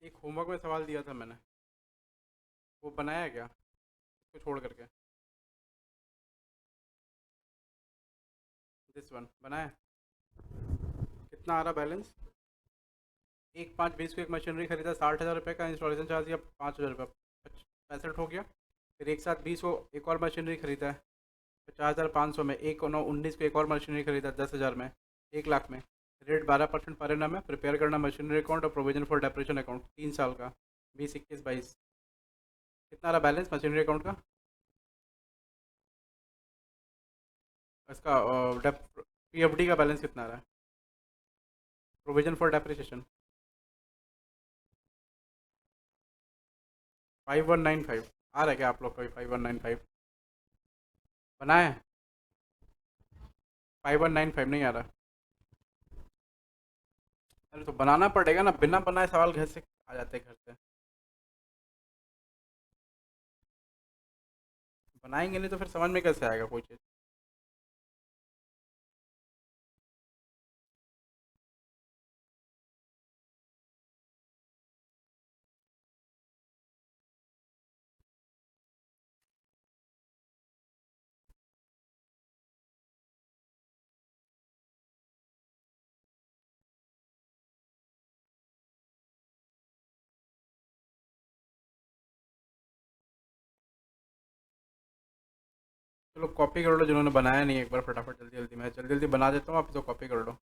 एक होमवर्क में सवाल दिया था मैंने, वो बनाया क्या इसको छोड़ करके? दिस वन बनाया? कितना आ रहा बैलेंस? 1 5 20 को एक मशीनरी खरीदा, 60,000 रुपये का इंस्टॉलेशन चार्ज दिया, 5,000 रुपये, 65 हो गया। फिर एक साथ 20 को एक और मशीनरी खरीदा है 50,500 में, एक नौ 19 को एक और मशीनरी खरीदा 10,000 में, 1 लाख में। रेट 12% पर एनम है। प्रिपेयर करना मशीनरी अकाउंट और प्रोविजन फॉर डेप्रेशन अकाउंट 3 साल का, 20 21 22। कितना रहा बैलेंस मशीनरी अकाउंट का? इसका PFD का बैलेंस कितना रहा है? प्रोविजन फॉर डेप्रिसिएशन 5195 आ रहा है क्या आप लोग का भी? 5195 बनाए हैं? 5195 नहीं आ रहा? अरे तो बनाना पड़ेगा ना, बिना बनाए सवाल घर से आ जाते हैं घर से। बनाएंगे नहीं तो फिर समझ में कैसे आएगा कोई चीज़? चलो कॉपी कर लो, जिन्होंने बनाया नहीं एक बार फटाफट जल्दी जल्दी, मैं जल्दी जल्दी बना देता हूँ, आप तो कॉपी कर लो।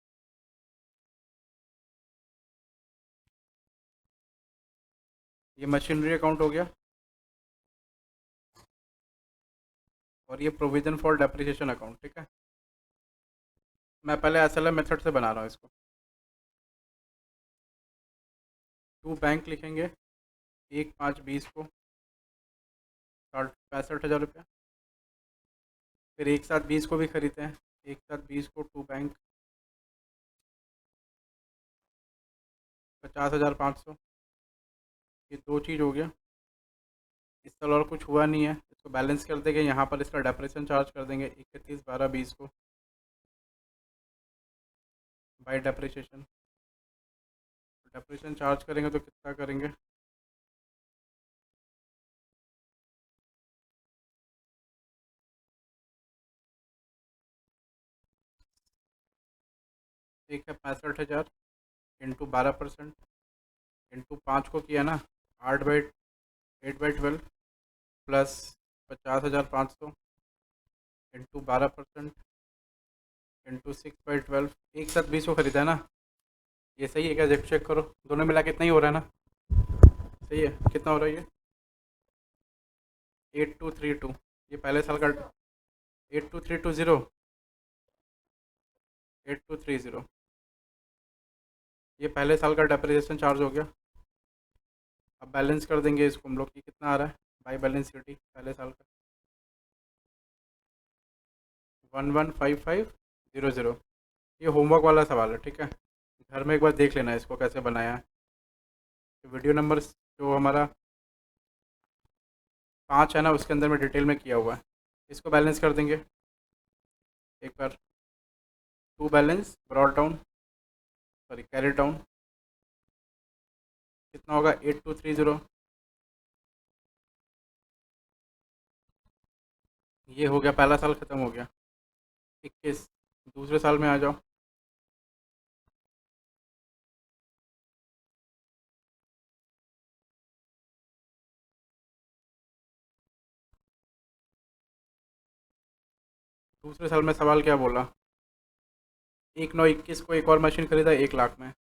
ये मशीनरी अकाउंट हो गया, और ये प्रोविजन फॉर डेप्रिसिएशन अकाउंट, ठीक है। मैं पहले SLM मेथड से बना रहा हूँ इसको। टू बैंक लिखेंगे, 1 5 20 को 65,000 रुपये। फिर एक साथ 20 को भी खरीदते हैं, एक साथ 20 को टू बैंक 50,500। ये दो चीज़ हो गया। इस साल और कुछ हुआ नहीं है, इसको बैलेंस कर देंगे, यहाँ पर इसका डेप्रेशन चार्ज कर देंगे 31 12 20 को बाई डेप्रिसिएशन। डेप्रिसिएशन चार्ज करेंगे तो कितना करेंगे? एक है 65,000 इंटू 12% इंटू 5 को किया ना, 8/12 प्लस 50,500 इंटू 12% इंटू 6/12। एक साथ 20 को खरीदा है ना? ये सही है क्या? जब चेक करो, दोनों मिला के इतना ही हो रहा है ना? सही है, कितना हो रहा है ये? 8232। ये पहले साल का 82320, 8230। ये पहले साल का डेप्रिसिएशन चार्ज हो गया। अब बैलेंस कर देंगे इसको हम लोग कि कितना आ रहा है बाई बैलेंस शीट पहले साल का, 115500। ये होमवर्क वाला सवाल है, ठीक है। घर में एक बार देख लेना इसको कैसे बनाया है। वीडियो नंबर जो हमारा 5 है ना, उसके अंदर में डिटेल में किया हुआ है। इसको बैलेंस कर देंगे एक बार। To balance brought down, sorry carry down, कितना होगा? 8230। ये हो गया, पहला साल ख़त्म हो गया। 21। दूसरे साल में आ जाओ। दूसरे साल में सवाल क्या बोला? 1/9/21 को एक और मशीन खरीदा 1 लाख में,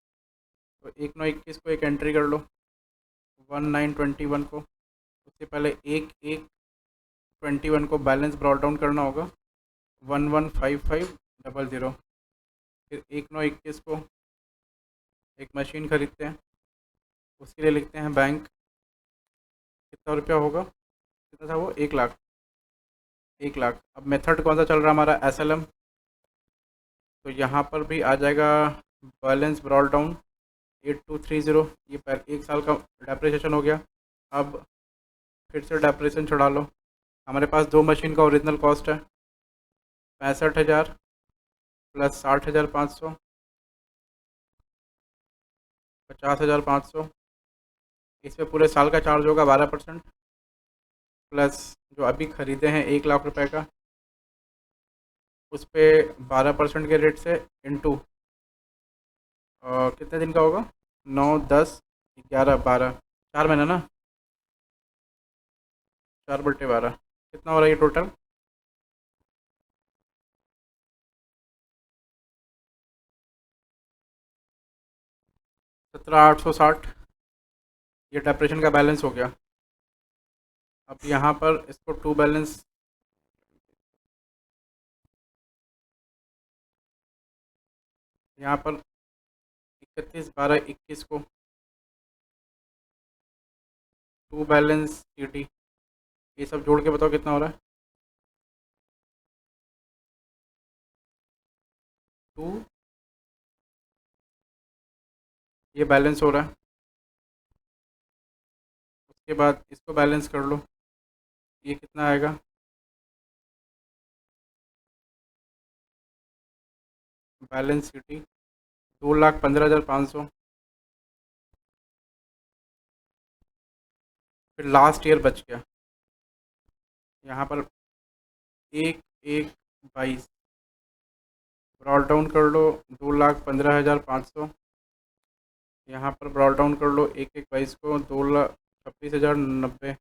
तो 1/9/21 को एक एंट्री कर लो, 1921 को। उससे पहले 1/1/21 को बैलेंस ब्रॉड डाउन करना होगा, 115500। फिर 1/9/21 को एक मशीन खरीदते हैं, उसके लिए लिखते हैं बैंक। कितना रुपया होगा? कितना था वो? 1 लाख। 1 लाख। अब मेथड कौन सा चल रहा है हमारा? SLM। तो यहाँ पर भी आ जाएगा बैलेंस ब्रॉड डाउन 8230। ये एक साल का डेप्रिसिएशन हो गया। अब फिर से डेप्रिसिएशन छुड़ा लो। हमारे पास दो मशीन का ओरिजिनल कॉस्ट है 65,000 प्लस 60,500, 50,500 इस पे पूरे साल का चार्ज होगा 12%, प्लस जो अभी ख़रीदे हैं 1 लाख रुपए का, उस पर 12% के रेट से इंटू कितने दिन का होगा, 9, 10, 11, 12, 4 महीना ना, 4/12 कितना हो रहा है ये टोटल, 17,860। ये डेप्रेशन का बैलेंस हो गया। अब यहाँ पर इसको टू बैलेंस, यहाँ पर 31/12/21 को टू बैलेंस सी, ये सब जोड़ के बताओ कितना हो रहा है, टू, ये बैलेंस हो रहा है। उसके बाद इसको बैलेंस कर लो, ये कितना आएगा, बैलेंस सी 2,15,500। फिर लास्ट ईयर बच गया यहाँ पर 1/1/22, ब्रॉड डाउन कर लो 2,15,500, यहाँ पर ब्रॉड डाउन कर लो 1/1/22 को 2,26,090।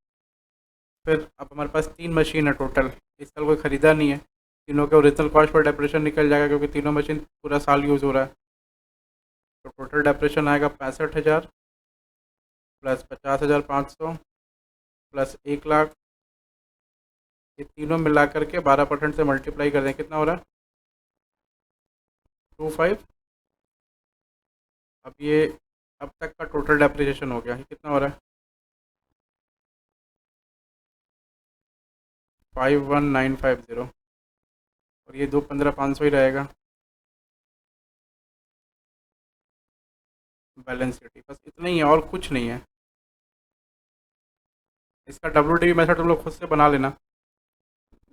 फिर अब हमारे पास 3 मशीन है टोटल, इस साल कोई ख़रीदा नहीं है, तीनों के ओरिजिनल कॉस्ट पर डेप्रेशन निकल जाएगा क्योंकि तीनों मशीन पूरा साल यूज़ हो रहा है। तो टोटल डेप्रेशन आएगा 65,000 प्लस 50,500 प्लस 1 लाख, ये तीनों मिला करके 12% से मल्टीप्लाई कर दें, कितना हो रहा है, 25। अब ये अब तक का टोटल डेप्रिसिएशन हो गया, ये कितना हो रहा है, 51,950, और ये 2,15,500 ही रहेगा बैलेंस शीट। बस इतना ही है और कुछ नहीं है। इसका WDV मेथड तुम लोग खुद से बना लेना,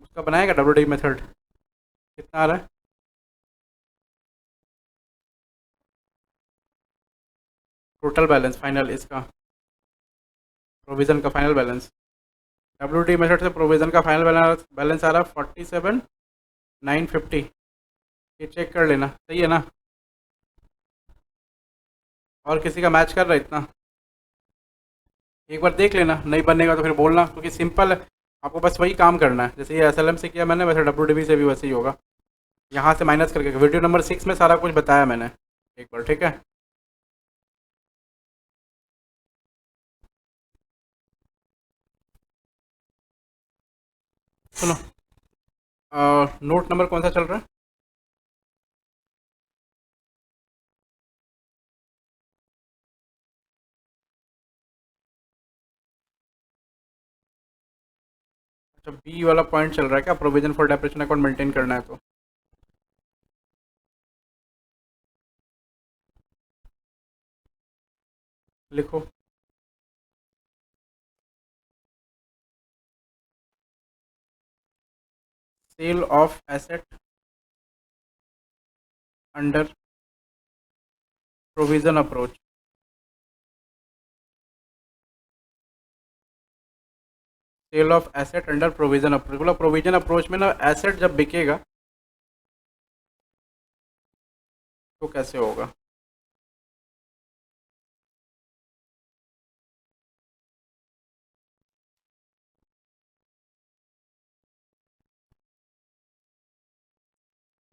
उसका बनाएगा WDV मेथड, कितना आ रहा है, टोटल बैलेंस फाइनल, इसका प्रोविज़न का फाइनल बैलेंस, WDV मेथड से प्रोविज़न का फाइनल बैलेंस आ रहा है 47,950। ये चेक कर लेना, सही है ना, और किसी का मैच कर रहा है इतना, एक बार देख लेना, नहीं बनेगा तो फिर बोलना, क्योंकि सिंपल है, आपको बस वही काम करना है, जैसे ये SLM से किया मैंने वैसे WDV से भी वैसे ही होगा, यहाँ से माइनस करके। वीडियो नंबर 6 में सारा कुछ बताया मैंने एक बार, ठीक है। सुनो, नोट नंबर कौन सा चल रहा है, अच्छा B वाला पॉइंट चल रहा है क्या, provision for depreciation account maintain करना है तो लिखो, sale of asset under provision approach, sale of asset under provision approach, बोला प्रोविजन अप्रोच में ना एसेट जब बिकेगा तो कैसे होगा,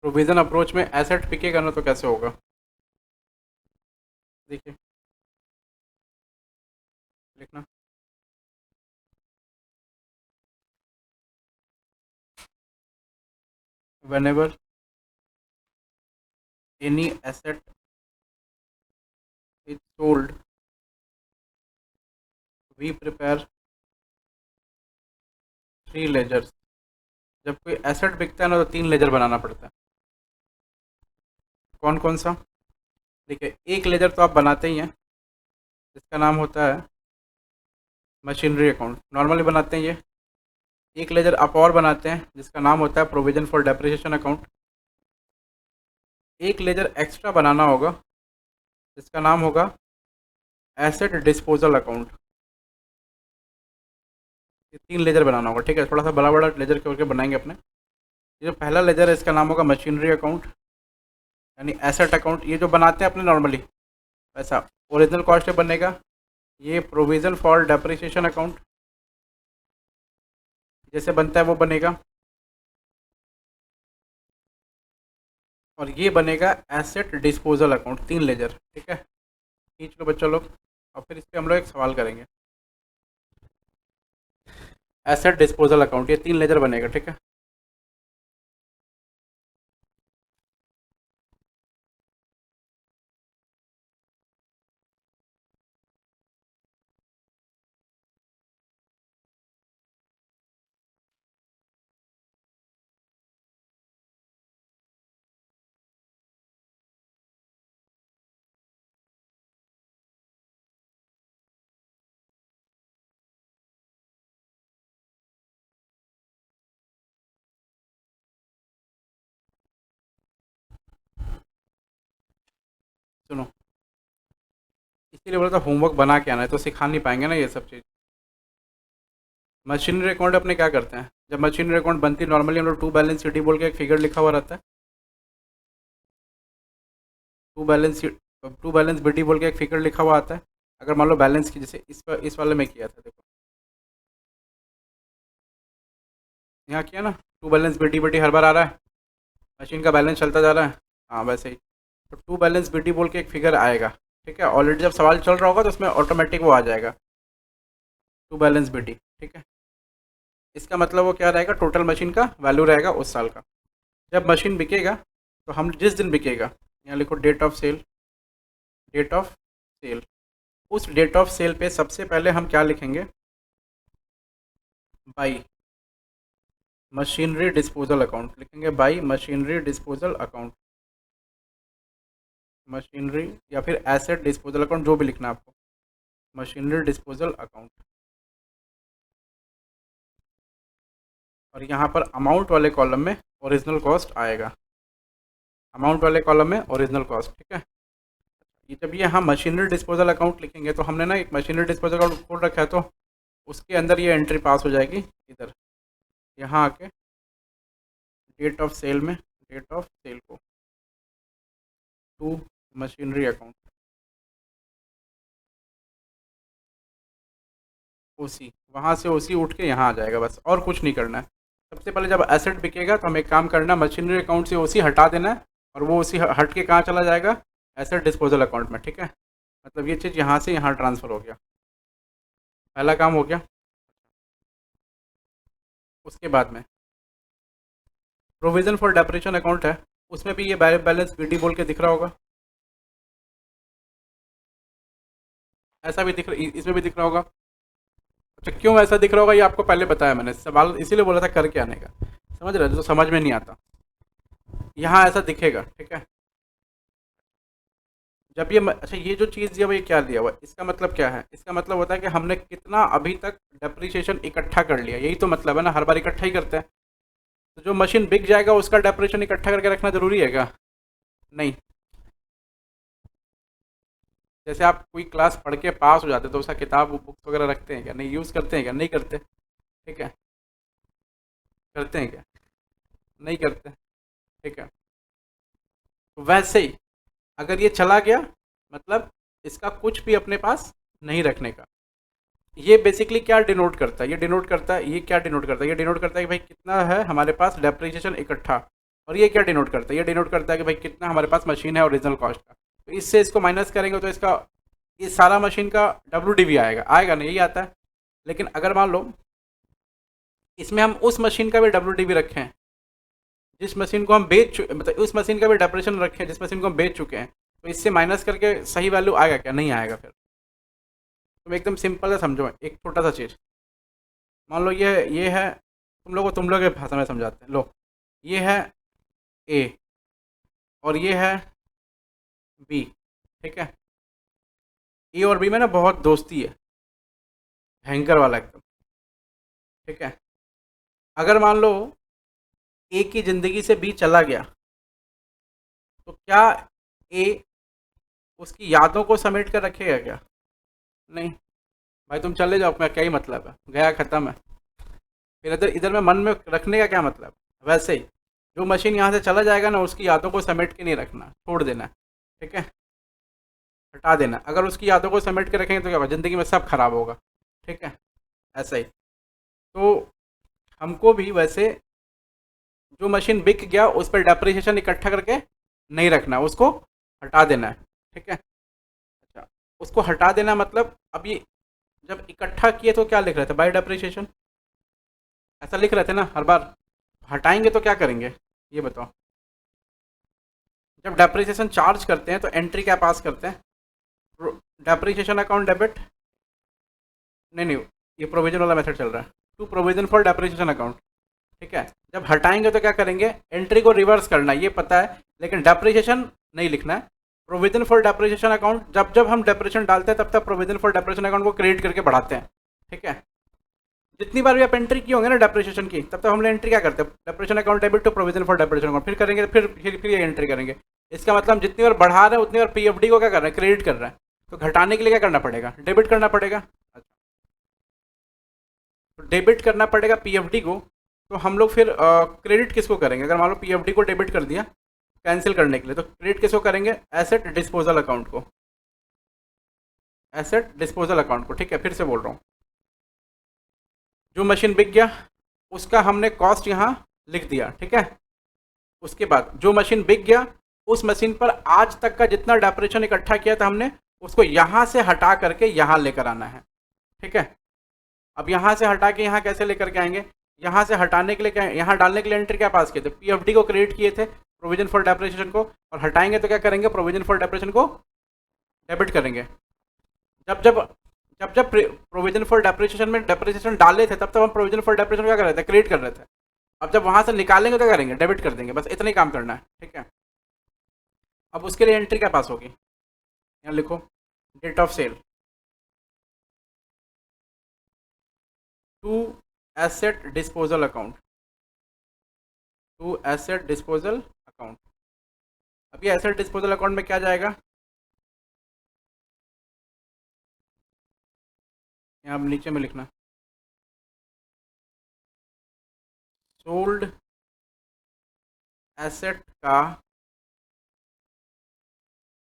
प्रोविजन अप्रोच में एसेट बिकेगा ना तो कैसे होगा, देखिए लिखना, whenever any asset is sold we prepare 3 ledgers. जब कोई एसेट बिकता है ना तो 3 लेजर बनाना पड़ता है, कौन कौन सा, देखिए एक लेजर तो आप बनाते ही हैं जिसका नाम होता है मशीनरी अकाउंट, नॉर्मली बनाते हैं ये। एक लेजर आप और बनाते हैं जिसका नाम होता है प्रोविजन फॉर डेप्रिसिएशन अकाउंट। एक लेजर एक्स्ट्रा बनाना होगा जिसका नाम होगा एसेट डिस्पोजल अकाउंट। ये 3 लेजर बनाना होगा, ठीक है। थोड़ा सा बड़ा बड़ा लेजर करके बनाएंगे अपने। ये जो पहला लेजर है इसका नाम होगा मशीनरी अकाउंट, यानी एसेट अकाउंट, ये जो बनाते हैं अपने नॉर्मली वैसा। ओरिजिनल कॉस्ट बनेगा ये प्रोविज़न फॉर डेप्रिसिएशन अकाउंट, जैसे बनता है वो बनेगा। और ये बनेगा एसेट डिस्पोजल अकाउंट, 3 लेजर, ठीक है। खींच लो बच्चों लोग। और फिर इस पर हम लोग एक सवाल करेंगे। एसेट डिस्पोजल अकाउंट, ये 3 लेजर बनेगा, ठीक है। सुनो, इसीलिए बोला था होमवर्क बना के आना है, तो सिखा नहीं पाएंगे ना ये सब चीज़। मशीनरी अकाउंट अपने क्या करते हैं, जब मशीनरी अकाउंट बनती है नॉर्मली हम लोग टू बैलेंस शीट बोल के एक फिगर लिखा हुआ रहता है। To balance to balance BT बोल के एक फिगर लिखा हुआ आता है। अगर मान लो बैलेंस की, जैसे इस वाले में किया था, देखो यहाँ किया ना, टू बैलेंस बीटी बीटी हर बार आ रहा है, मशीन का बैलेंस चलता जा रहा है। हाँ वैसे ही, तो टू बैलेंस बीटी बोल के एक फिगर आएगा, ठीक है। ऑलरेडी जब सवाल चल रहा होगा तो उसमें ऑटोमेटिक वो आ जाएगा, टू बैलेंस बीटी, ठीक है। इसका मतलब वो क्या रहेगा, टोटल मशीन का वैल्यू रहेगा उस साल का। जब मशीन बिकेगा तो हम जिस दिन बिकेगा, यहाँ लिखो date of sale, date of sale. उस डेट ऑफ सेल पे सबसे पहले हम क्या लिखेंगे, बाई मशीनरी डिस्पोजल अकाउंट लिखेंगे, by machinery disposal account, machinery या फिर एसेट डिस्पोजल अकाउंट, जो भी लिखना है आपको, मशीनरी डिस्पोजल अकाउंट। और यहाँ पर अमाउंट वाले कॉलम में ओरिजिनल कॉस्ट आएगा, अमाउंट वाले कॉलम में ओरिजिनल कॉस्ट, ठीक है। ये जब ये हम मशीनरी डिस्पोजल अकाउंट लिखेंगे तो हमने ना एक मशीनरी डिस्पोजल अकाउंट खोल रखा है, तो उसके अंदर ये एंट्री पास हो जाएगी इधर, यहाँ आके डेट ऑफ सेल में, डेट ऑफ सेल को टू मशीनरी अकाउंट, ओसी, वहाँ से ओसी उठ के यहाँ आ जाएगा, बस और कुछ नहीं करना है। सबसे पहले जब एसेट बिकेगा तो हमें एक काम करना है, मशीनरी अकाउंट से ओसी हटा देना है, और वो ओसी हट के कहाँ चला जाएगा, एसेट डिस्पोजल अकाउंट में, ठीक है। मतलब ये चीज़ यहाँ से यहाँ ट्रांसफ़र हो गया, पहला काम हो गया। उसके बाद में प्रोविज़न फॉर डेप्रिसिएशन अकाउंट है, उसमें भी ये बैलेंस बीटी बोल के दिख रहा होगा, ऐसा भी दिख रहा, इसमें भी दिख रहा होगा। अच्छा, क्यों ऐसा दिख रहा होगा ये आपको पहले बताया मैंने, सवाल इसीलिए बोला था करके आने का, समझ रहे हो, जो समझ में नहीं आता यहाँ ऐसा दिखेगा, ठीक है। जब ये अच्छा, ये जो चीज़ दिया हुआ, ये क्या दिया हुआ, इसका मतलब क्या है, इसका मतलब होता है कि हमने कितना अभी तक डेप्रिसिएशन इकट्ठा कर लिया, यही तो मतलब है ना, हर बार इकट्ठा ही करते हैं। तो जो मशीन बिक जाएगा उसका डेप्रिसिएशन इकट्ठा करके रखना ज़रूरी है क्या, नहीं। जैसे आप कोई क्लास पढ़ के पास हो जाते तो उसका किताब बुक्स वगैरह रखते हैं क्या, नहीं, यूज़ करते हैं क्या, नहीं करते, ठीक है। करते हैं क्या, नहीं करते, ठीक है। तो वैसे ही अगर ये चला गया, मतलब इसका कुछ भी अपने पास नहीं रखने का। ये बेसिकली क्या डिनोट करता है, ये डिनोट करता है, ये क्या डिनोट करता है, ये डिनोट करता है कि भाई कितना है हमारे पास डेप्रिसिएशन इकट्ठा। और ये क्या डिनोट करता है, ये डिनोट करता है कि भाई कितना हमारे पास मशीन है ओरिजिनल कॉस्ट का। तो इससे इसको माइनस करेंगे तो इसका ये सारा मशीन का डब्ल्यू आएगा, आएगा नहीं, यही आता है। लेकिन अगर मान लो इसमें हम उस मशीन का भी डब्ल्यू रखें जिस मशीन को हम मतलब उस मशीन का भी डेप्रिसिएशन रखें जिस मशीन को हम बेच चुके हैं, तो इससे माइनस करके सही वैल्यू आएगा क्या, नहीं आएगा। फिर तुम एकदम सिंपल है, समझो एक छोटा सा चीज़। मान लो ये है, तुम लोग के भाषा में समझाते हैं, लो ये है ए और ये है बी, ठीक है। ए और बी में ना बहुत दोस्ती है, भयंकर वाला एकदम, ठीक है। अगर मान लो ए की ज़िंदगी से बी चला गया, तो क्या ए उसकी यादों को समेट कर रखेगा क्या, नहीं। भाई तुम चले जाओ, अपना क्या ही मतलब है, गया ख़त्म है। फिर इधर इधर में मन में रखने का क्या मतलब। वैसे ही जो मशीन यहाँ से चला जाएगा ना, उसकी यादों को समेट के नहीं रखना, छोड़ देना। ठीक है, हटा देना। अगर उसकी यादों को समेट के रखेंगे तो क्या होगा, ज़िंदगी में सब खराब होगा। ठीक है, ऐसा ही। तो हमको भी वैसे जो मशीन बिक गया उस पर डेप्रिसिएशन इकट्ठा करके नहीं रखना, उसको हटा देना है। ठीक है, अच्छा, उसको हटा देना मतलब अब ये जब इकट्ठा किए तो क्या लिख रहे थे, बाय डेप्रिसिएशन, ऐसा लिख रहे थे ना हर बार। हटाएंगे तो क्या करेंगे ये बताओ। जब डेप्रिसिएशन चार्ज करते हैं तो एंट्री क्या पास करते हैं, डेप्रिसिएशन अकाउंट डेबिट, नहीं नहीं, ये प्रोविजन वाला मेथड चल रहा है, to provision for depreciation account. ठीक है, जब हटाएंगे तो क्या करेंगे, एंट्री को रिवर्स करना है, ये पता है, लेकिन डेप्रिसिएशन नहीं लिखना है। प्रोविजन फॉर डेप्रिसिएशन अकाउंट, जब जब हम डेप्रिसिएशन डालते हैं तब तब प्रोविजन फॉर डेप्रिसिएशन अकाउंट को क्रिएट करके बढ़ाते हैं। ठीक है, जितनी बार भी आप एंट्री की होंगे ना डेप्रिसिएशन की, तब तक हम लोग एंट्री क्या करते हैं, depreciation account debit to provision for depreciation account, फिर करेंगे, फिर ये एंट्री करेंगे। इसका मतलब हम जितनी बार बढ़ा रहे हैं उतनी बार पीएफडी को क्या कर रहे हैं, क्रेडिट कर रहे हैं। तो घटाने के लिए क्या करना पड़ेगा, डेबिट करना पड़ेगा। तो डेबिट करना पड़ेगा पीएफडी को। तो हम लोग फिर क्रेडिट किसको करेंगे, अगर मान लो पीएफडी को डेबिट कर दिया कैंसिल करने के लिए, तो क्रेडिट किसको करेंगे, एसेट डिस्पोजल अकाउंट को, एसेट डिस्पोजल अकाउंट को। ठीक है, फिर से बोल रहा हूँ, जो मशीन बिक गया उसका हमने कॉस्ट यहाँ लिख दिया। ठीक है, उसके बाद जो मशीन बिक गया उस मशीन पर आज तक का जितना डेप्रिसिएशन इकट्ठा किया था हमने, उसको यहाँ से हटा करके यहाँ लेकर आना है। ठीक है, अब यहाँ से हटा के यहाँ कैसे लेकर के आएंगे, यहाँ से हटाने के लिए क्या, यहाँ डालने के लिए एंट्री क्या पास किए थे, पीएफडी को क्रिएट किए थे, प्रोविजन फॉर डेप्रिसिएशन को, और हटाएंगे तो क्या करेंगे, प्रोविजन फॉर डेप्रिसिएशन को डेबिट करेंगे। जब जब जब जब प्रोविजन फॉर डेप्रिसिएशन में डेप्रिसिएशन डाले थे तब तब हम प्रोविजन फॉर डेप्रिसिएशन क्या कर रहे थे, क्रिएट कर रहे थे। अब जब वहाँ से निकालेंगे तो क्या करेंगे, डेबिट कर देंगे, बस इतना ही काम करना है। ठीक है, अब उसके लिए एंट्री क्या पास होगी, यहाँ लिखो, date of sale to asset disposal account, to asset disposal account. अब ये एसेट डिस्पोजल अकाउंट में क्या जाएगा, यहाँ नीचे में लिखना, सोल्ड एसेट का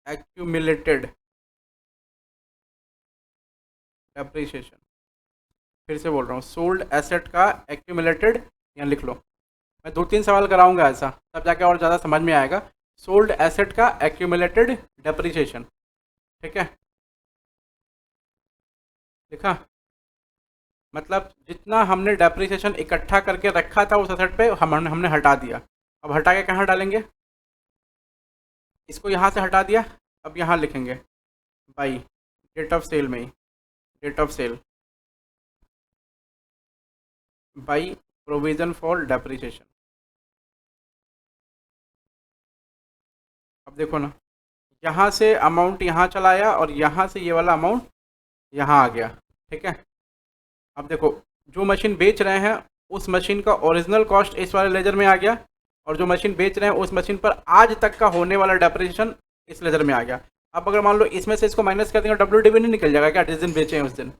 एक्यूमुलेटेड डेप्रिसिएशन। फिर से बोल रहा हूँ, सोल्ड एसेट का एक्यूमुलेटेड, यहाँ लिख लो। मैं 2-3 सवाल कराऊंगा ऐसा, तब जाके और ज़्यादा समझ में आएगा। सोल्ड एसेट का एक्यूमुलेटेड डेप्रिसिएशन। ठीक है, लिखा, मतलब जितना हमने डेप्रिसिएशन इकट्ठा करके रखा था उस एसेट पे हमने हटा दिया। अब हटा के कहाँ डालेंगे, इसको यहाँ से हटा दिया, अब यहाँ लिखेंगे बाई डेट ऑफ सेल में ही, date of sale by provision for depreciation. अब देखो ना, यहाँ से अमाउंट यहाँ चला आया और यहाँ से ये वाला अमाउंट यहाँ आ गया। ठीक है, अब देखो, जो मशीन बेच रहे हैं उस मशीन का ओरिजिनल कॉस्ट इस वाले लेजर में आ गया, और जो मशीन बेच रहे हैं उस मशीन पर आज तक का होने वाला डेप्रिसिएशन इस लेजर में आ गया। अब अगर मान लो इसमें से इसको माइनस कर देंगे, डब्ल्यू नहीं निकल जाएगा क्या, जिस दिन बेचे हैं उस दिन।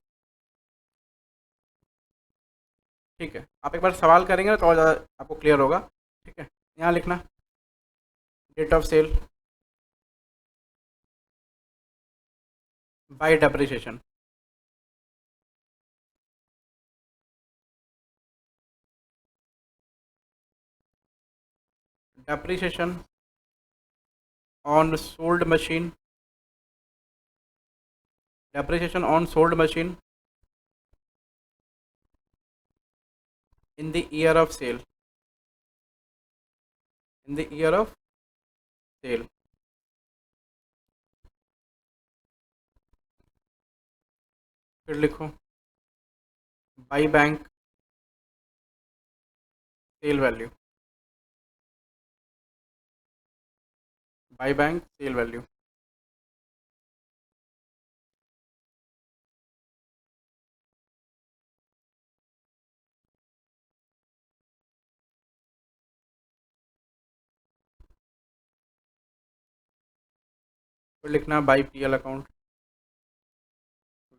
ठीक है, आप एक बार सवाल करेंगे ना तो और ज़्यादा आपको क्लियर होगा। ठीक है, यहाँ लिखना, date of sale by depreciation. Depreciation on sold machine, depreciation on sold machine in the year of sale, in the year of sale। फिर लिखो, by bank sale value, by bank sale value. फिर लिखना by PL account,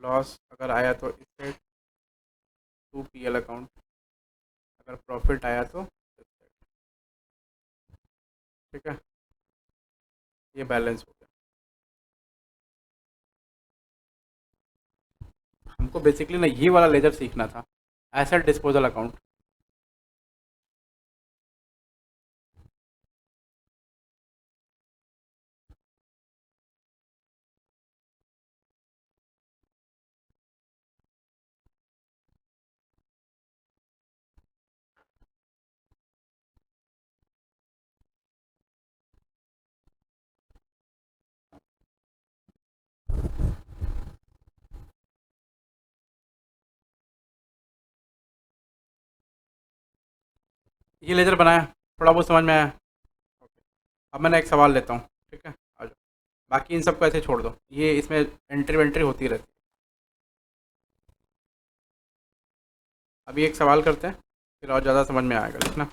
loss अगर आया तो इससे to PL account. अगर profit आया तो ठीक है, ये बैलेंस हो गया। हमको बेसिकली ना ये वाला लेजर सीखना था, एसेट डिस्पोजल अकाउंट। ये लेजर बनाया, थोड़ा बहुत समझ में आया। ओके, अब मैंने एक सवाल लेता हूँ, ठीक है, आ जाओ। बाकी इन सबको ऐसे छोड़ दो, ये इसमें एंट्री वेंट्री होती रहती है। अभी एक सवाल करते हैं, फिर और ज़्यादा समझ में आएगा, लिखना।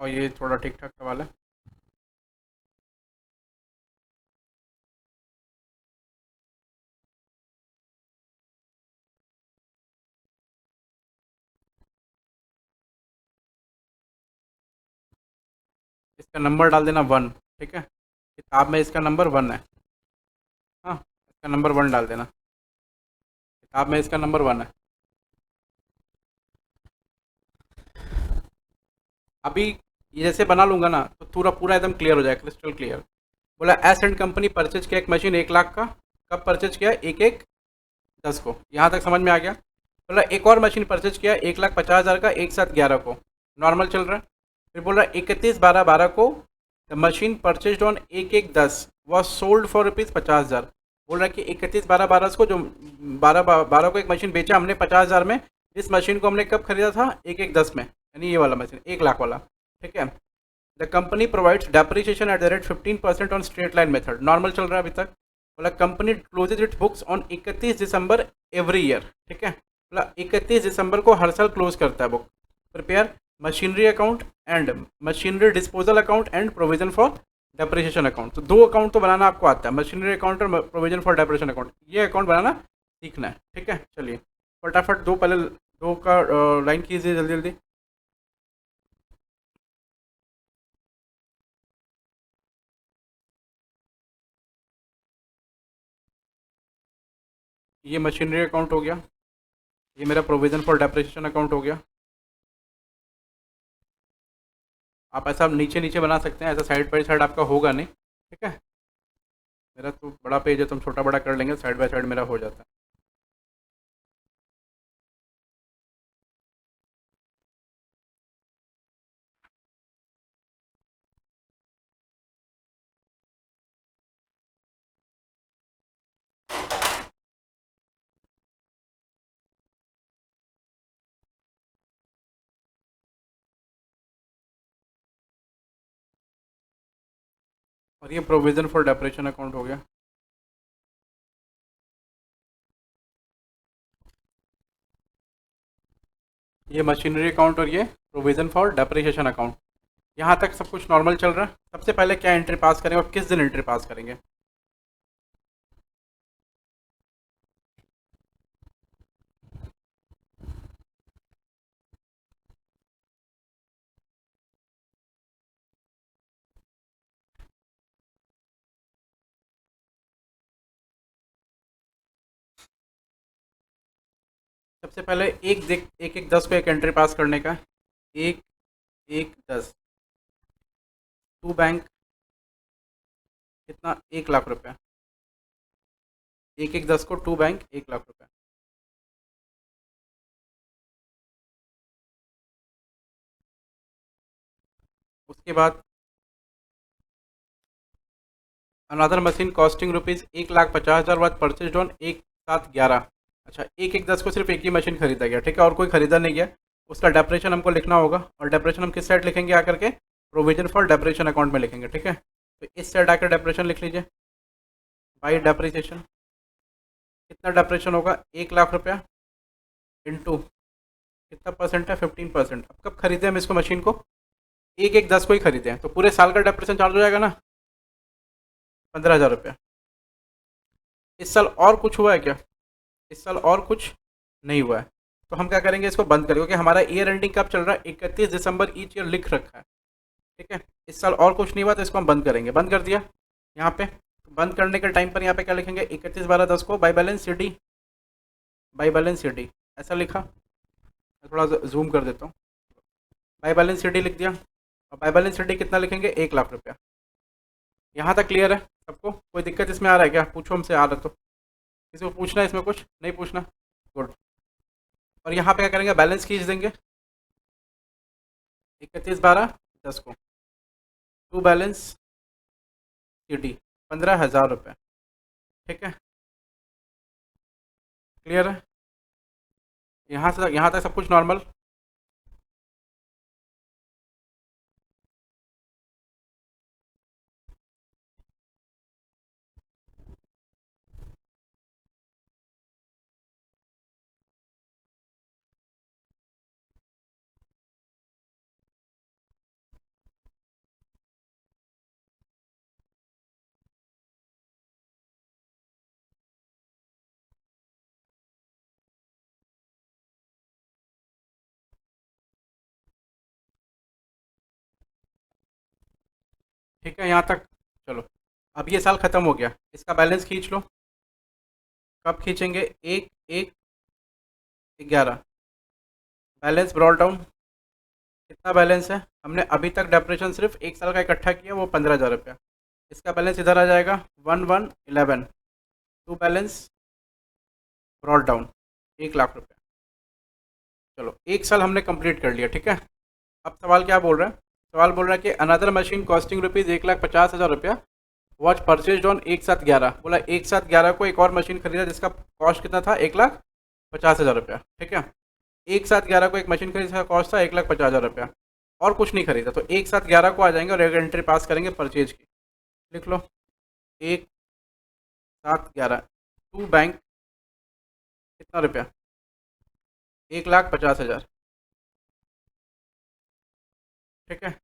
और ये थोड़ा ठीक ठाक सवाल है। इसका नंबर डाल देना 1, ठीक है, किताब में इसका नंबर 1 है। हाँ, इसका नंबर 1 डाल देना, किताब में इसका नंबर 1 है। अभी ये जैसे बना लूँगा ना तो पूरा पूरा एकदम क्लियर हो जाएगा, क्रिस्टल क्लियर। बोला एस एंड कंपनी परचेज किया एक मशीन 1 लाख का। कब परचेज किया? 1/1/10 को। यहाँ तक समझ में आ गया। बोला एक और मशीन परचेज किया 1,50,000 का 1/7/11 को, नॉर्मल चल रहा है। फिर बोला 31/12/12 को the machine purchase on 1/1/10 was sold for ₹50,000। बोल रहा है कि 31/12/12 को जो 12/12 को एक मशीन बेचा हमने 50,000 में। इस मशीन को हमने कब खरीदा था? 1/1/10 में, यानी ये वाला मशीन 1 लाख वाला, ठीक है। The company provides depreciation at the rate 15% on straight line method, normal चल रहा है अभी तक। बोला company closes its books on 31 December every year, ठीक है। बोला 31 दिसंबर को हर साल क्लोज करता है book. Prepare machinery account and machinery disposal account and provision for depreciation account. तो 2 अकाउंट तो बनाना आपको आता है, मशीनरी अकाउंट और प्रोविजन फॉर डेप्रिसिएशन अकाउंट। ये अकाउंट बनाना सीखना है, ठीक है। चलिए फटाफट दो पहले दो का लाइन कीजिए जल्दी जल्दी। ये मशीनरी अकाउंट हो गया, ये मेरा प्रोविज़न फॉर डेप्रिसिएशन अकाउंट हो गया। आप ऐसा नीचे नीचे बना सकते हैं, ऐसा साइड बाई साइड आपका होगा नहीं, ठीक है। मेरा तो बड़ा पेज है तो हम छोटा बड़ा कर लेंगे, साइड बाई साइड मेरा हो जाता है। और ये प्रोविज़न फॉर डेप्रिसिएशन अकाउंट हो गया। ये मशीनरी अकाउंट और ये प्रोविज़न फॉर डेप्रिसिएशन अकाउंट। यहाँ तक सब कुछ नॉर्मल चल रहा है। सबसे पहले क्या एंट्री पास करेंगे और किस दिन एंट्री पास करेंगे? सबसे पहले एक एक 10 को एक एंट्री पास करने का। 1/1/10 टू बैंक कितना? 1 लाख रुपये। 1/1/10 को टू बैंक 1 लाख रुपये। उसके बाद another machine costing rupees 1,50,000 was purchase on 1/7/11। अच्छा, 1/1/10 को सिर्फ एक ही मशीन खरीदा गया, ठीक है, और कोई खरीदा नहीं गया। उसका डेप्रेशन हमको लिखना होगा, और डेप्रेशन हम किस साइड लिखेंगे आकर के? प्रोविजन फॉर डेप्रेशन अकाउंट में लिखेंगे, ठीक है। तो इस साइड आकर डेप्रेशन लिख लीजिए। बाई डेप्रिसिएशन कितना डेप्रेशन होगा? 1 लाख रुपया इंटू कितना परसेंट है? 15%। अब कब खरीदे हम इसको मशीन को? 1/1/10 को ही खरीदे हैं, तो पूरे साल का डेप्रेशन चार्ज हो जाएगा ना। 15,000 रुपया। इस साल और कुछ हुआ है क्या? इस साल और कुछ नहीं हुआ है। तो हम क्या करेंगे, इसको बंद करेंगे, क्योंकि हमारा ईयर एंडिंग कब चल रहा है, 31 दिसंबर ईच ईयर लिख रखा है। ठीक है, इस साल और कुछ नहीं हुआ तो इसको हम बंद करेंगे। बंद कर दिया। यहाँ पे बंद करने के टाइम पर यहाँ पे क्या लिखेंगे, 31/12/10 को by balance C D, by balance C D ऐसा लिखा। मैं थोड़ा जूम कर देता हूँ। बाई बैलेंस सी डी लिख दिया। और बाई बैलेंस सी डी कितना लिखेंगे, 1,00,000 रुपया। यहाँ तक क्लियर है सबको? कोई दिक्कत इसमें आ रहा है क्या? पूछो हमसे, आ रहा तो किसी को पूछना है इसमें, कुछ नहीं पूछना? गुड। और यहाँ पे क्या करेंगे, बैलेंस खींच देंगे 31/12/10 को, टू बैलेंस सी डी 15,000 रुपये। ठीक है, क्लियर है? यहाँ तक सब कुछ नॉर्मल? ठीक है यहाँ तक? चलो, अब ये साल ख़त्म हो गया, इसका बैलेंस खींच लो। कब खींचेंगे? 1/1/11। Balance brought down. कितना बैलेंस है? हमने अभी तक डेप्रेशन सिर्फ एक साल का इकट्ठा किया, वो 15,000 रुपया। इसका बैलेंस इधर आ जाएगा 1/1/11। टू बैलेंस ब्रॉट डाउन 1,00,000 रुपया। चलो, एक साल हमने कंप्लीट कर लिया। ठीक है, अब सवाल क्या बोल रहा है? सवाल बोल रहा है कि अनदर मशीन कॉस्टिंग रुपीज़ 1,50,000 रुपया वॉच परचेज ऑन 1/7/11। बोला 1/7/11 को एक और मशीन खरीदा जिसका कॉस्ट कितना था, 1,50,000 रुपया। ठीक है, 1/7/11 को एक मशीन खरीदी जिसका कॉस्ट था 1,50,000 रुपया, और कुछ नहीं खरीदा। तो 1/7/11 को आ जाएंगे और एक एंट्री पास करेंगे परचेज की। लिख लो 1/7/11 टू बैंक कितना रुपया, 1,50,000। ठीक है,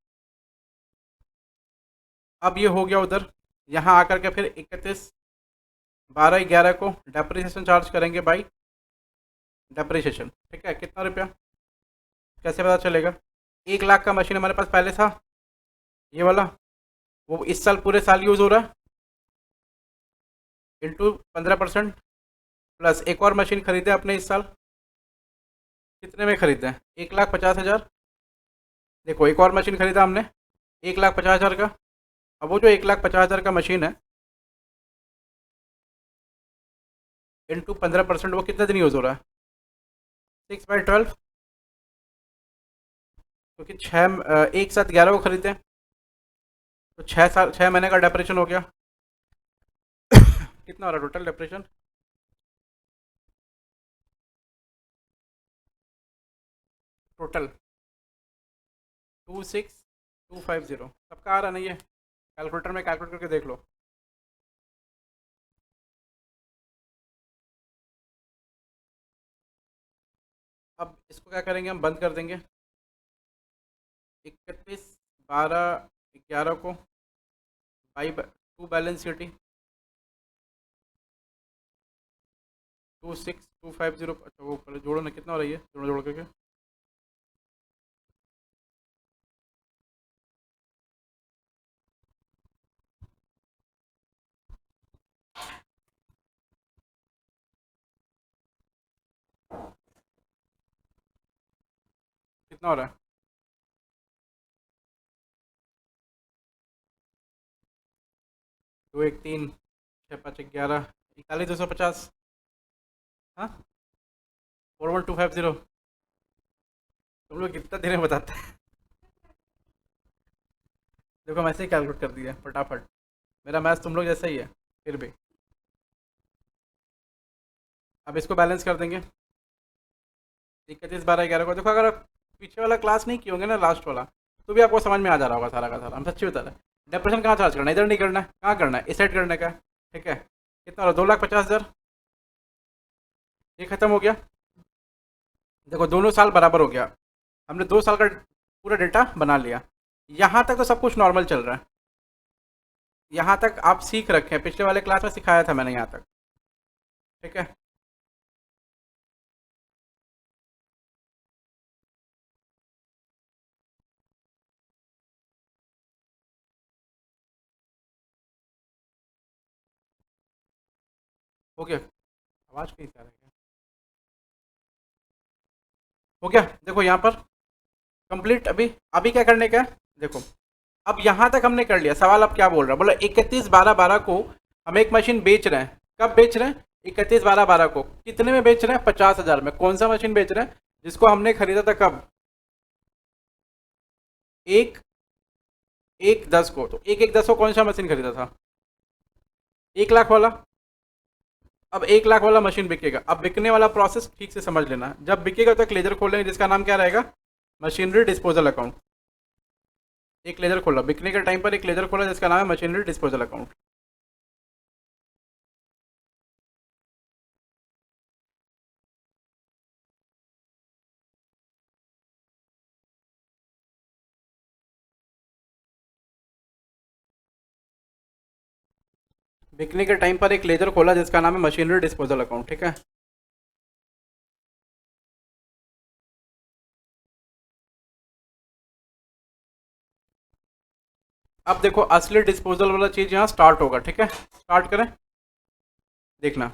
अब ये हो गया उधर। यहाँ आकर के फिर 31/12/11 को डेप्रिसिएशन चार्ज करेंगे बाई डेप्रिसिएशन। ठीक है, कितना रुपया, कैसे पता चलेगा? 1,00,000 का मशीन हमारे पास पहले था, ये वाला, वो इस साल पूरे साल यूज़ हो रहा है, इंटू 15%, प्लस एक और मशीन खरीदे अपने इस साल। कितने में खरीदे हैं? 1,50,000। देखो, एक और मशीन खरीदा हमने 1,50,000 का। अब वो जो 1,50,000 का मशीन है, इंटू 15%, वो कितने दिन यूज़ हो रहा है? 6/12, क्योंकि 1/7/11 को खरीदे, तो 6 महीने का डेप्रेशन हो गया। कितना हो रहा है टोटल डेप्रेशन? टोटल 26,250। सबका आ रहा नहीं है? कैलकुलेटर में कैलकुलेट करके देख लो। अब इसको क्या करेंगे, हम बंद कर देंगे 31/12/11 को by to balance C T 26,250। अच्छा, वो पहले जोड़ो ना, कितना हो रही है, जोड़ो जोड़ करके। कितना हो रहा है? 2 1 3 6 5 11 41,250। हाँ, 41,250। तुम लोग कितना देर में बताते हैं? देखो, हम ऐसे ही कैलकुलेट कर दिया फटाफट। मेरा मैथ्स तुम लोग जैसा ही है फिर भी। अब इसको बैलेंस कर देंगे 31/12/11 को। देखो, अगर आप पीछे वाला क्लास नहीं किए होंगे ना, लास्ट वाला, तो भी आपको समझ में आ जा रहा होगा सारा का सारा। हम सच्ची बता रहे हैं। डिप्रेशन कहाँ चार्ज करना है? इधर नहीं करना है, कहाँ करना है? इस साइड करने का है। ठीक है, कितना हो रहा है? 2,50,000। ये खत्म हो गया। देखो, दोनों साल बराबर हो गया। हमने 2 साल का पूरा डेटा बना लिया। यहाँ तक तो सब कुछ नॉर्मल चल रहा है। यहाँ तक आप सीख रखे हैं, पिछले वाले क्लास में सिखाया था मैंने यहाँ तक, ठीक है। हो गया? आवाज़ कहीं से आ रही है? हो गया? देखो यहाँ पर कंप्लीट। अभी अभी क्या करने का है देखो, अब यहाँ तक हमने कर लिया। सवाल अब क्या बोल रहा है, बोला 31/12/12 को हम एक मशीन बेच रहे हैं। कब बेच रहे हैं? 31/12/12 को। कितने में बेच रहे हैं? 50,000 में। कौन सा मशीन बेच रहे हैं? जिसको हमने खरीदा था कब? एक एक 10 को। तो एक 10 को कौन सा मशीन खरीदा था? 1 लाख वाला। अब 1 लाख वाला मशीन बिकेगा। अब बिकने वाला प्रोसेस ठीक से समझ लेना। जब बिकेगा तो एक लेजर खोलेंगे जिसका नाम क्या रहेगा? Machinery disposal account. एक लेजर खोला बिकने के टाइम पर, एक लेजर खोला जिसका नाम है मशीनरी डिस्पोजल अकाउंट। बिकने के टाइम पर एक लेजर खोला जिसका नाम है मशीनरी डिस्पोजल अकाउंट, ठीक है। अब देखो असली डिस्पोजल वाला चीज़ यहाँ स्टार्ट होगा, ठीक है। स्टार्ट करें। देखना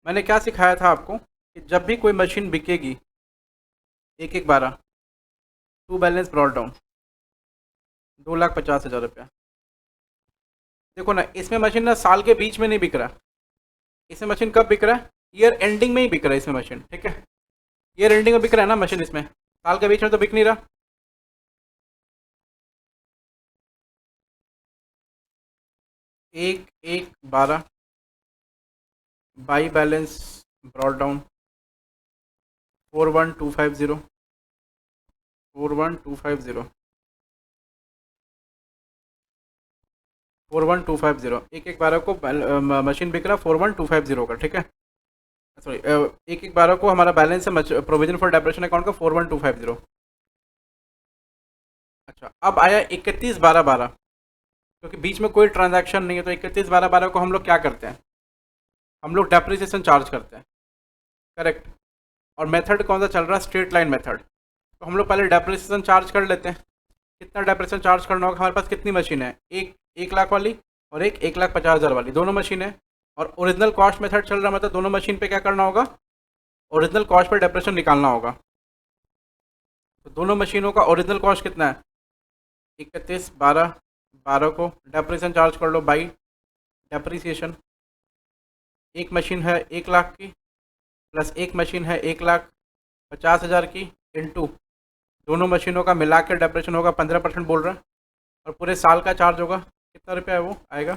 मैंने क्या सिखाया था आपको कि जब भी कोई मशीन बिकेगी 1/1/12, टू बैलेंस ब्रॉड डाउन 2,50,000 रुपया। देखो ना, इसमें मशीन ना साल के बीच में नहीं बिक रहा। इसमें मशीन कब बिक रहा है? ईयर एंडिंग में ही बिक रहा है इसमें मशीन, ठीक है। ईयर एंडिंग में बिक रहा है ना मशीन, इसमें साल के बीच में तो बिक नहीं रहा। एक एक 12 बाई बैलेंस ब्रॉड डाउन 41250 41250 41250। 1/1/12 को मशीन बिक रहा 41250 का, ठीक है। सॉरी, 1/1/12 को हमारा बैलेंस है प्रोविजन फॉर डेप्रेशन अकाउंट का 41250। अच्छा, अब आया 31/12/12, क्योंकि बीच में कोई ट्रांजैक्शन नहीं है। तो 31/12/12 को हम लोग क्या करते हैं? हम लोग डेप्रिसिएशन चार्ज करते हैं, करेक्ट। और मेथड कौन सा चल रहा है? Straight line method. तो हम लोग पहले डेप्रिसिएशन चार्ज कर लेते हैं। कितना डेप्रिसिएशन चार्ज करना होगा? हमारे पास कितनी मशीन है? एक 1 लाख वाली और एक 1,50,000 वाली, दोनों मशीन है। और ओरिजिनल कॉस्ट मेथड चल रहा है, मतलब दोनों मशीन पे क्या करना होगा? ओरिजिनल कॉस्ट पर डेप्रिसिएशन निकालना होगा। तो दोनों मशीनों का ओरिजिनल कॉस्ट कितना है? 31/12/12 को डेप्रिसिएशन चार्ज कर लो बाई डेप्रिसिएशन। एक मशीन है 1 लाख की प्लस एक मशीन है 1,50,000 की, इंटू दोनों मशीनों का मिला के डेप्रिसिएशन होगा 15% बोल रहा है। और पूरे साल का चार्ज होगा कितना रुपया है? वो आएगा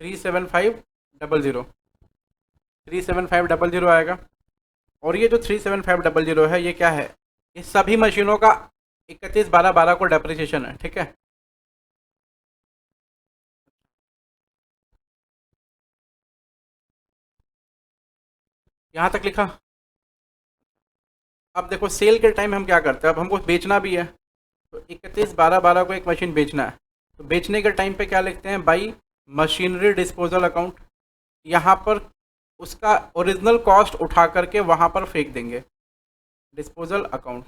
37500। 37500 आएगा। और ये जो 37500 है ये क्या है? इस सभी मशीनों का 31/12/12 को डेप्रिसिएशन है, ठीक है। यहाँ तक लिखा। अब देखो सेल के टाइम हम क्या करते हैं, अब हमको बेचना भी है। तो 31/12/12 को एक मशीन बेचना है। तो बेचने के टाइम पे क्या लिखते हैं? By machinery disposal account. यहाँ पर उसका ओरिजिनल कॉस्ट उठा करके वहाँ पर फेंक देंगे, डिस्पोजल अकाउंट।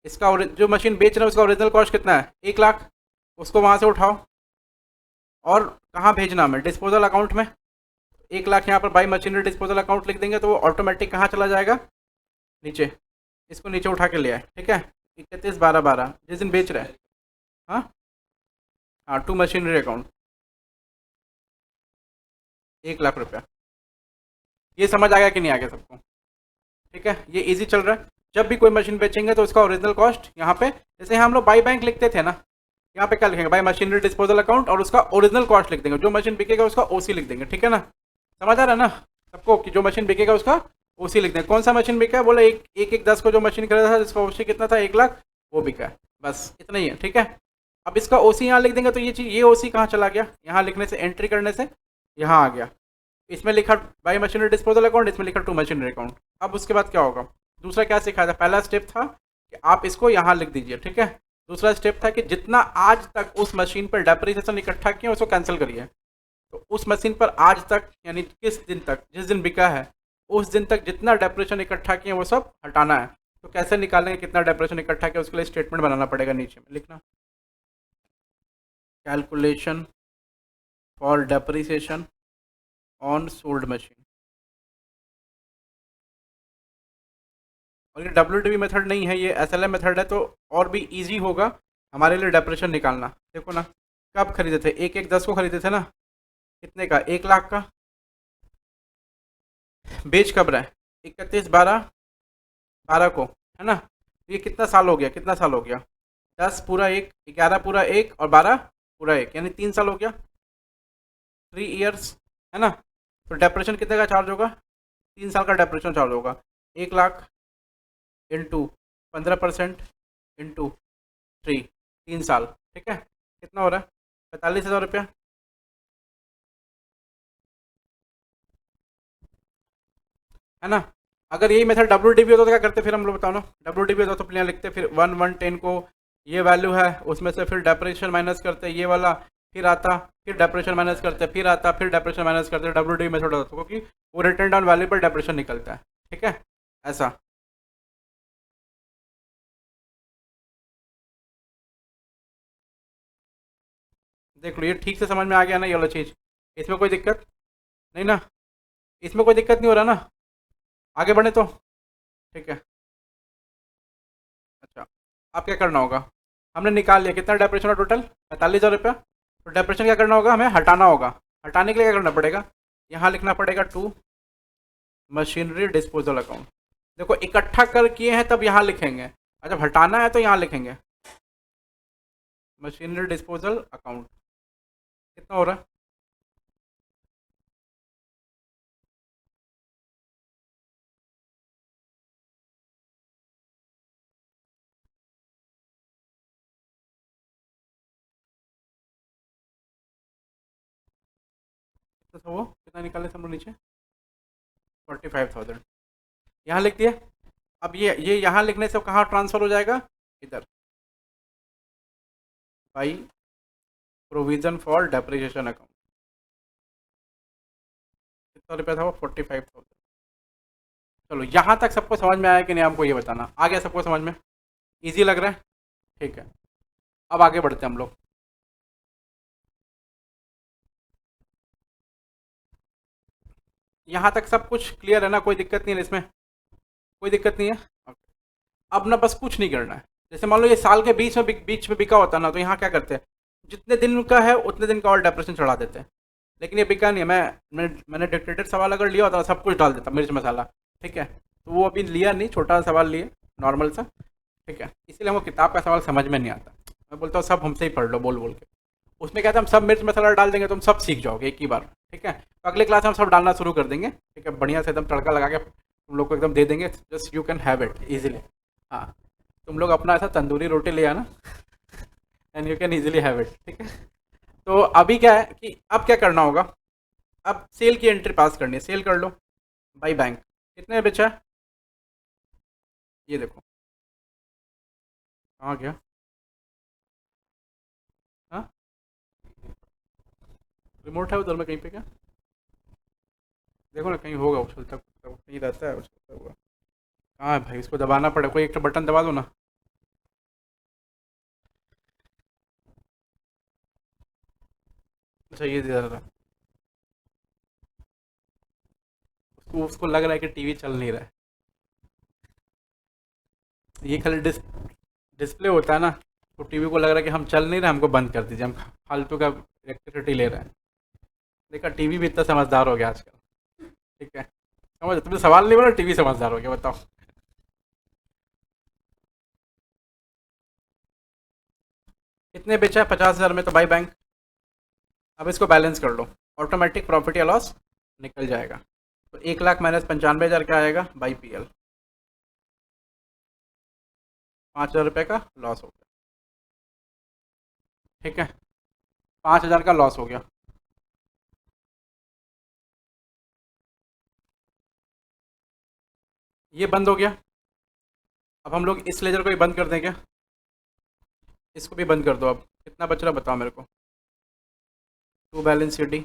इसका जो मशीन बेच रहे हैं उसका ओरिजिनल कॉस्ट कितना है? 1 लाख। उसको वहाँ से उठाओ और कहाँ भेजना हमें? डिस्पोजल अकाउंट में। 1 लाख यहाँ पर बाई मशीनरी डिस्पोजल अकाउंट लिख देंगे तो वो ऑटोमेटिक कहाँ चला जाएगा? नीचे। इसको नीचे उठा के ले आए, ठीक है। 31/12/12 जिस दिन बेच रहे हैं। हाँ हाँ, टू मशीनरी अकाउंट 1 लाख रुपया। ये समझ आ गया कि नहीं आ गया सबको? ठीक है, ये इजी चल रहा है। जब भी कोई मशीन बेचेंगे तो उसका ओरिजिनल कॉस्ट यहाँ पे, जैसे हम लोग बाई बैंक लिखते थे ना, यहाँ पे क्या लिखेंगे? बाई मशीनरी डिस्पोजल अकाउंट और उसका ओरिजिनल कॉस्ट लिख देंगे। जो मशीन बिकेगा उसका ओसी लिख देंगे, ठीक है ना। समझ आ रहा है ना सबको कि जो मशीन बिकेगा उसका ओसी लिख देंगे। कौन सा मशीन बिका है? बोला एक 10 को जो मशीन खरीदा था जिसका ओसी कितना था? 1 लाख, वो बिका है। बस इतना ही है, ठीक है। अब इसका ओसी यहाँ लिख देंगे तो ये चीज़, ये ओसी कहाँ चला गया? यहाँ लिखने से, एंट्री करने से यहाँ आ गया। इसमें लिखा बाई मशीनरी डिस्पोजल अकाउंट, इसमें लिखा टू मशीनरी अकाउंट। अब उसके बाद क्या होगा? दूसरा क्या सिखाया था? पहला स्टेप था कि आप इसको यहाँ लिख दीजिए, ठीक है। दूसरा स्टेप था कि जितना आज तक उस मशीन पर डेप्रिसिएशन इकट्ठा किया उसको कैंसिल करिए। तो उस मशीन पर आज तक यानी किस दिन तक, जिस दिन बिका है उस दिन तक जितना डेप्रिसिएशन इकट्ठा किया वो सब हटाना है। तो कैसे निकालेंगे कितना डेप्रिसिएशन इकट्ठा किया, उसके लिए स्टेटमेंट बनाना पड़ेगा, नीचे में लिखना calculation for depreciation on sold machine. और ये WDV मेथड नहीं है, ये SLM मेथड है, तो और भी इजी होगा हमारे लिए डेप्रिसिएशन निकालना। देखो ना, कब खरीदे थे, एक एक 10 को खरीदे थे ना, कितने का, 1 लाख का। बेच कब रहे हैं, 31/12/12 को, है ना। ये कितना साल हो गया, कितना साल हो गया, 10 पूरा 1, 11 पूरा 1 और 12 पूरा 1, यानी 3 साल हो गया, 3 ईयर्स, है ना। तो डेप्रिसिएशन कितने का चार्ज होगा, 3 साल का डेप्रिसिएशन चार्ज होगा। 1 लाख इंटू 15% इंटू 3 साल, ठीक है, कितना हो रहा है, 45,000 रुपया, है ना। अगर यही मेथड WDV होता तो क्या करते फिर हम लोग, बताओ ना। WDV होता तो प्लेन लिखते, फिर 1/110 को ये वैल्यू है, उसमें से फिर डेप्रिसिएशन माइनस करते ये वाला, फिर आता, फिर डेप्रिसिएशन माइनस करते, फिर आता, फिर डेप्रिसिएशन माइनस करते, WDV मेथड होता, क्योंकि वो रिटर्न डाउन वैल्यू पर डेप्रिसिएशन निकलता है, ठीक है, ऐसा। देख लो, ये ठीक से समझ में आ गया ना ये वाला चीज़, इसमें कोई दिक्कत नहीं ना, इसमें कोई दिक्कत नहीं हो रहा ना, आगे बढ़े तो, ठीक है। अच्छा, अब क्या करना होगा, हमने निकाल लिया कितना डेप्रेशन है टोटल, 45,000 रुपया। तो डेप्रेशन क्या करना होगा, हमें हटाना होगा। हटाने के लिए क्या करना पड़ेगा, यहाँ लिखना पड़ेगा टू मशीनरी डिस्पोजल अकाउंट। देखो इकट्ठा कर किए हैं तब यहाँ लिखेंगे, और जब हटाना है तो यहाँ लिखेंगे मशीनरी डिस्पोजल अकाउंट। कितना हो रहा है, कितना था वो, कितना निकाले सब लोग नीचे, 45,000, यहाँ लिख दिया। अब ये यहाँ लिखने से कहाँ ट्रांसफर हो जाएगा, इधर, by provision for depreciation account. कितना रुपया था वो, 45,000। चलो यहाँ तक सबको समझ में आया कि नहीं, हमको ये बताना, आ गया सबको समझ में, इजी लग रहा है, ठीक है। अब आगे बढ़ते हैं हम लोग। यहाँ तक सब कुछ क्लियर है ना, कोई दिक्कत नहीं है इसमें, कोई दिक्कत नहीं है। Okay. अब ना बस कुछ नहीं करना है, जैसे मान लो ये साल के बीच में बिका होता ना, तो यहाँ क्या करते हैं, जितने दिन का है उतने दिन का और डेप्रेशन चढ़ा देते हैं। लेकिन ये बिका नहीं है, मैंने डिक्टेटेड सवाल अगर लिया होता ना, सब कुछ डाल देता, मिर्च मसाला, ठीक है। तो वो अभी लिया नहीं, छोटा सवाल लिए, नॉर्मल सा, ठीक है। इसीलिए हमको किताब का सवाल समझ में नहीं आता, मैं बोलता हूँ सब हमसे ही पढ़ लो बोल बोल के। उसमें कहते हैं हम सब मिर्च मसाला डाल देंगे, तुम सब सीख जाओगे एक ही बार, ठीक है। तो अगले क्लास में हम सब डालना शुरू कर देंगे, ठीक है, बढ़िया से एकदम तड़का लगा के तुम लोग को एकदम दे देंगे, just you can have it easily. हाँ, तुम लोग अपना ऐसा तंदूरी रोटी ले आना and you can easily have it, ठीक है। तो अभी क्या है कि अब क्या करना होगा, अब सेल की एंट्री पास करनी है, सेल कर लो बाई बैंक। कितने बेचा है, ये देखो, कहाँ गया, हाँ, रिमोट है उधर में कहीं पे क्या, देखो ना कहीं होगा उछलता कूदता हुआ, कहीं रहता है उछलता हुआ, कहाँ है भाई, इसको दबाना पड़ेगा, कोई एक तो बटन दबा दो ना। अच्छा ये दे रहा, उसको उसको लग रहा है कि टीवी चल नहीं रहा है, ये खाली डिस्प्ले होता है ना, तो टीवी को लग रहा है कि हम चल नहीं रहे, हमको बंद कर दीजिए, हम फालतू का इलेक्ट्रिसिटी ले रहे हैं। देखा, टीवी भी इतना समझदार हो गया आजकल, ठीक है। समझ, तुमने सवाल नहीं बोला, टीवी समझदार हो गया, बताओ। कितने बेचा है, 50,000 में, तो बाई बैंक। अब इसको बैलेंस कर लो, ऑटोमेटिक प्रॉफिट या लॉस निकल जाएगा। तो 1 लाख माइनस 95,000 क्या आएगा बाई PL, 5,000 रुपये का लॉस हो गया, ठीक है, 5,000 का लॉस हो गया। ये बंद हो गया। अब हम लोग इस लेजर को ही बंद कर दें क्या, इसको भी बंद कर दो। अब कितना बच रहा बताओ मेरे को। टू बैलेंस सी डी,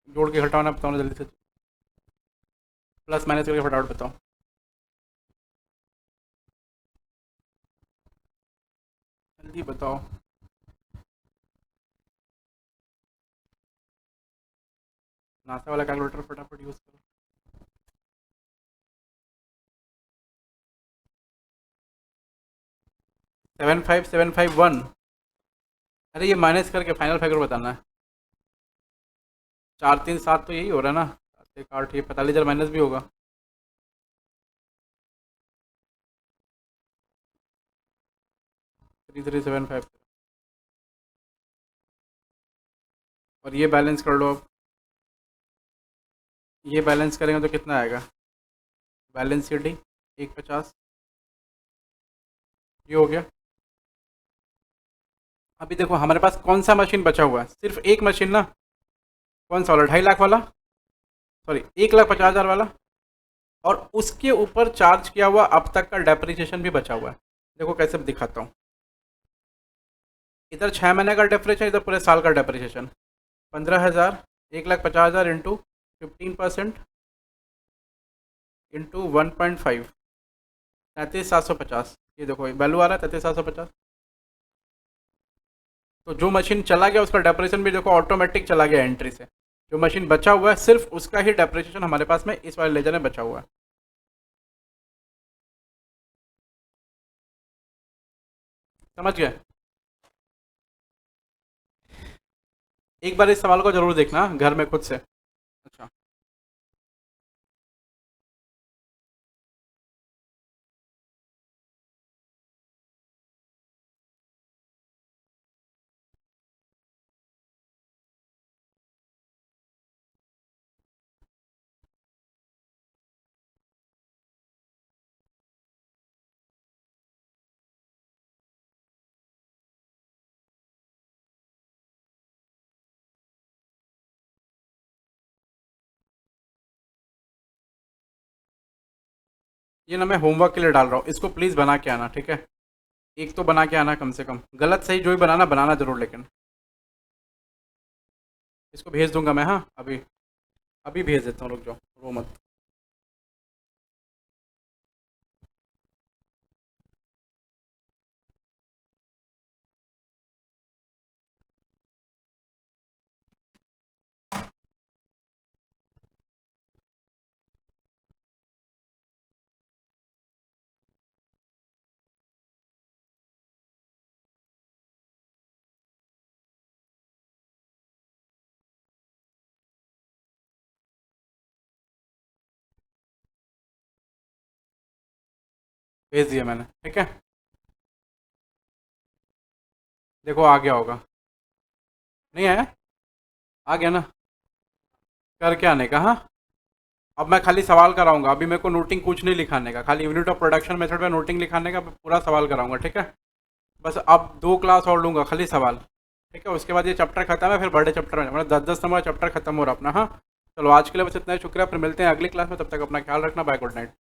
जोड़ के घटाना बताओ ना जल्दी से, प्लस माइनस करके फटाफट बताओ। जल्दी बताओ। नासा वाला कैलकुलेटर फटाफट यूज़ करो। 75751। अरे ये माइनस करके फाइनल फिगर बताना है। 437 तो यही हो रहा है ना, 7 1 8, ये 45,000 माइनस भी होगा। 3375। और ये बैलेंस कर लो अब। ये बैलेंस करेंगे तो कितना आएगा? बैलेंस सी डी 150, ये हो गया। अभी देखो हमारे पास कौन सा मशीन बचा हुआ है, सिर्फ एक मशीन ना। कौन सा वाला? 2.5 लाख वाला, सॉरी 1,50,000 वाला। और उसके ऊपर चार्ज किया हुआ अब तक का डेप्रिसिएशन भी बचा हुआ है। देखो कैसे दिखाता हूँ। इधर 6 महीने का डेप्रिसिएशन, इधर पूरे साल का डेप्रिसिएशन। 15,000, 1,50,000 into 15% into 1.5, 33,750। ये देखो वैल्यू आ रहा है 33,750। तो जो मशीन चला गया उसका डेप्रिसिएशन भी देखो ऑटोमेटिक चला गया एंट्री से। जो मशीन बचा हुआ है सिर्फ उसका ही डेप्रिसिएशन हमारे पास में इस वाले लेजर में बचा हुआ है। समझ गए? एक बार इस सवाल को जरूर देखना घर में खुद से। अच्छा, ये ना मैं होमवर्क के लिए डाल रहा हूँ, इसको प्लीज़ बना के आना, ठीक है? एक तो बना के आना कम से कम, गलत सही जो भी बनाना बनाना जरूर, लेकिन इसको भेज दूंगा मैं। हाँ अभी अभी भेज देता हूँ, रुक जाओ, रो मत। भेज दिया मैंने, ठीक है? देखो आ गया होगा। नहीं आया? आ गया ना? करके आने का। हाँ, अब मैं खाली सवाल कराऊंगा, अभी मेरे को नोटिंग कुछ नहीं लिखाने का, खाली यूनिट ऑफ प्रोडक्शन मेथड में नोटिंग लिखाने का, पूरा सवाल कराऊंगा, ठीक है? बस अब 2 क्लास और लूँगा खाली सवाल, ठीक है? उसके बाद ये चैप्टर खत्म है, फिर बड़े चैप्टर में मतलब 10-10 नंबर चैप्टर खत्म हो रहा अपना। हाँ चलो आज के लिए बस इतना ही, शुक्रिया, फिर मिलते हैं अगली क्लास में, तब तक अपना ख्याल रखना, बाय, गुड नाइट।